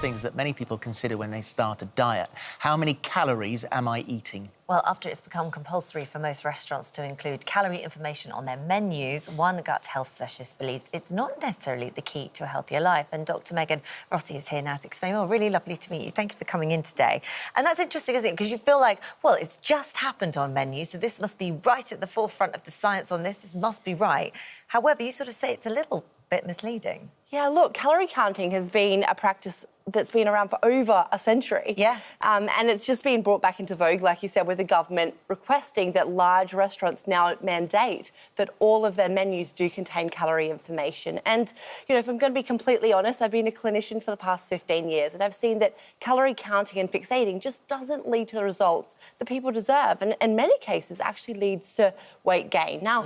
things that many people consider when they start a diet. How many calories am I eating? Well, after it's become compulsory for most restaurants to include calorie information on their menus, one gut health specialist believes it's not necessarily the key to a healthier life. And Dr Megan Rossi is here now to explain. Oh, really lovely to meet you. Thank you for coming in today. And that's interesting, isn't it? Because you feel like, well, it's just happened on menus, so this must be right at the forefront of the science on this. This must be right. However, you sort of say it's a little bit misleading. Yeah, look, calorie counting has been a practice that's been around for over a century. Yeah. And it's just been brought back into vogue, like you said, with the government requesting that large restaurants now mandate that all of their menus do contain calorie information. And, you know, if I'm going to be completely honest, I've been a clinician for the past 15 years and I've seen that calorie counting and fixating just doesn't lead to the results that people deserve, and in many cases actually leads to weight gain. Now,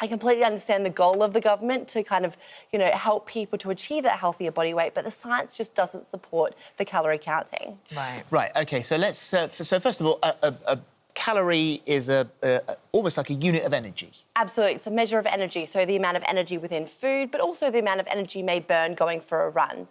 I completely understand the goal of the government to kind of, you know, help people to achieve that healthier body weight, but the science just doesn't support the calorie counting. Right. Right, OK, so let's... so first of all, a calorie is almost like a unit of energy. Absolutely. It's a measure of energy, so the amount of energy within food, but also the amount of energy you may burn going for a run.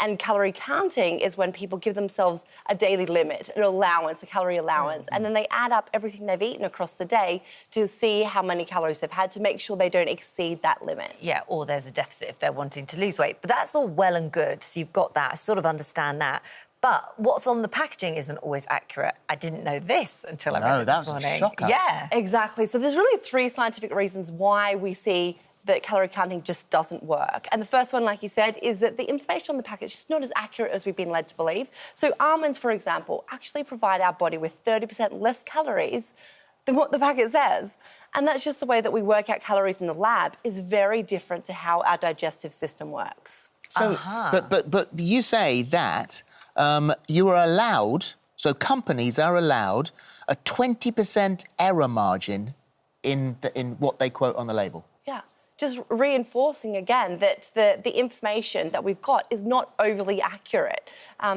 And calorie counting is when people give themselves a daily limit, an allowance, a calorie allowance, and then they add up everything they've eaten across the day to see how many calories they've had to make sure they don't exceed that limit. Yeah, or there's a deficit if they're wanting to lose weight. But that's all well and good, so you've got that. I sort of understand that. But what's on the packaging isn't always accurate. I didn't know this until I read it this morning. No, that was a shocker. Yeah. Exactly. So there's really 3 scientific reasons why we see that calorie counting just doesn't work. And the first one, like you said, is that the information on the package is not as accurate as we've been led to believe. So almonds, for example, actually provide our body with 30% less calories than what the packet says. And that's just the way that we work out calories in the lab is very different to how our digestive system works. So, but you say that you are allowed, so companies are allowed a 20% error margin in what they quote on the label. Yeah, just reinforcing again that the information that we've got is not overly accurate.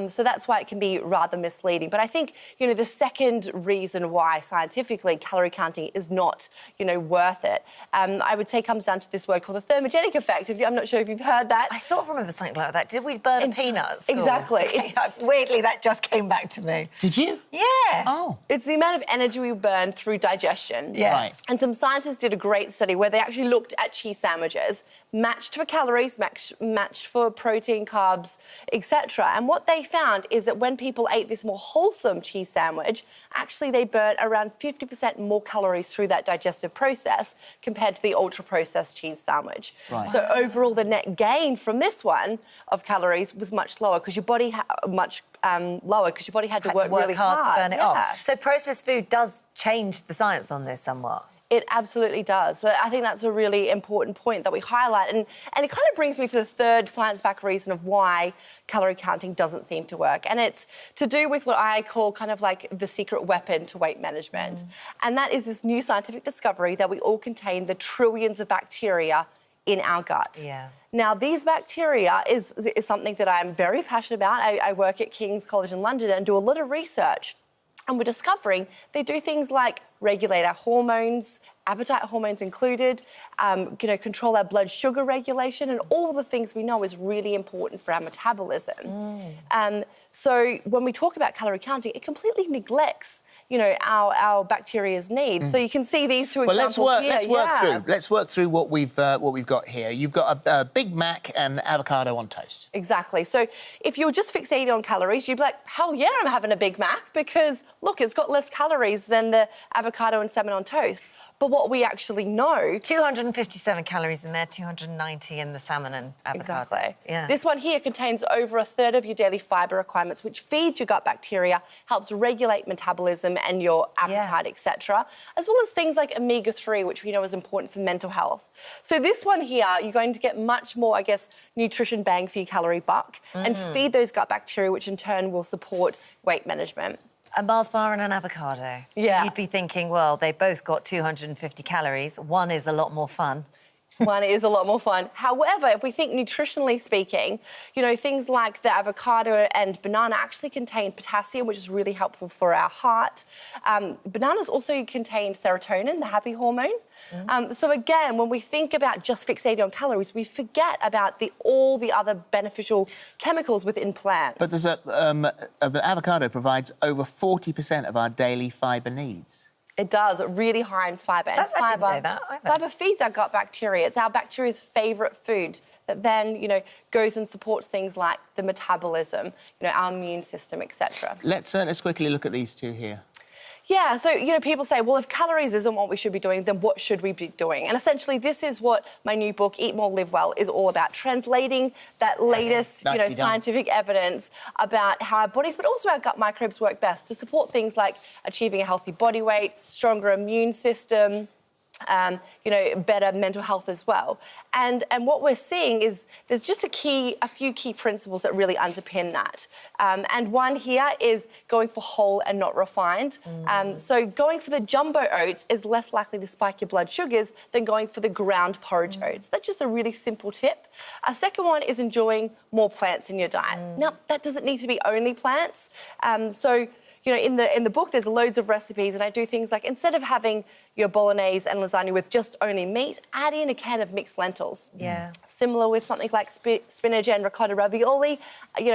So that's why it can be rather misleading. But I think, you know, the second reason why scientifically calorie counting is not, you know, worth it, I would say comes down to this word called the thermogenic effect. I'm not sure if you've heard that. I sort of remember something like that. Did we burn a peanut at school? Exactly. Okay. Weirdly, that just came back to me. Did you? Yeah. Oh. It's the amount of energy we burn through digestion. Yeah. Right. And some scientists did a great study where they actually looked at cheese sandwiches, matched for calories, matched for protein, carbs, etc. And what they found is that when people ate this more wholesome cheese sandwich, actually they burnt around 50% more calories through that digestive process compared to the ultra-processed cheese sandwich. Right. So overall, the net gain from this one of calories was much lower because your body had to work really hard to burn it Yeah. off. So processed food does change the science on this somewhat. It absolutely does. So I think that's a really important point that we highlight. And it kind of brings me to the third science-backed reason of why calorie counting doesn't seem to work. And it's to do with what I call kind of like the secret weapon to weight management. And that is this new scientific discovery that we all contain the trillions of bacteria in our gut. Yeah. Now, these bacteria is something that I'm very passionate about. I work at King's College in London and do a lot of research. And we're discovering they do things like regulate our hormones, appetite hormones included, you know, control our blood sugar regulation, and all the things we know is really important for our metabolism. So when we talk about calorie counting, it completely neglects, you know, our bacteria's needs. So you can see these two examples here. Let's work through what we've got here. You've got a Big Mac and avocado on toast. Exactly. So if you were just fixated on calories, you'd be like, hell yeah, I'm having a Big Mac because, look, it's got less calories than the avocado and salmon on toast. But what we actually know... 257 calories in there, 290 in the salmon and avocado. Exactly. Yeah. This one here contains over a third of your daily fibre requirements, which feeds your gut bacteria, helps regulate metabolism and your appetite, etc., as well as things like omega-3, which we know is important for mental health. So this one here, you're going to get much more, I guess, nutrition bang for your calorie buck and feed those gut bacteria, which in turn will support weight management. A Mars bar and an avocado. Yeah. You'd be thinking, well, they both got 250 calories. One is a lot more fun. One is a lot more fun. However, if we think nutritionally speaking, things like the avocado and banana actually contain potassium, which is really helpful for our heart. Bananas also contain serotonin, the happy hormone. So again, when we think about just fixating on calories, we forget about all the other beneficial chemicals within plants. But there's the avocado provides over 40% of our daily fibre needs. It does, really high in fibre. And I didn't know that either. Fibre feeds our gut bacteria. It's our bacteria's favourite food that then, goes and supports things like the metabolism, our immune system, etc. Let's quickly look at these two here. Yeah, so, people say, well, if calories isn't what we should be doing, then what should we be doing? And essentially, this is what my new book, Eat More, Live Well, is all about, translating that latest, scientific evidence about how our bodies, but also our gut microbes work best to support things like achieving a healthy body weight, stronger immune system, better mental health as well. And what we're seeing is there's just a few key principles that really underpin that. And one here is going for whole and not refined. So going for the jumbo oats is less likely to spike your blood sugars than going for the ground porridge oats. That's just a really simple tip. A second one is enjoying more plants in your diet. Now, that doesn't need to be only plants. In the book, there's loads of recipes, and I do things like, instead of having your bolognese and lasagna with just only meat, add in a can of mixed lentils. Yeah. Similar with something like spinach and ricotta ravioli,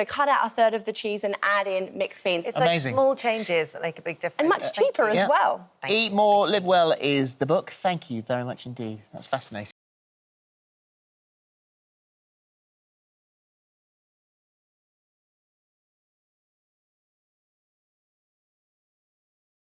cut out a third of the cheese and add in mixed beans. It's amazing. like small changes that make a big difference. And much cheaper as well. Eat More, Live Well is the book. Thank you very much indeed. That's fascinating.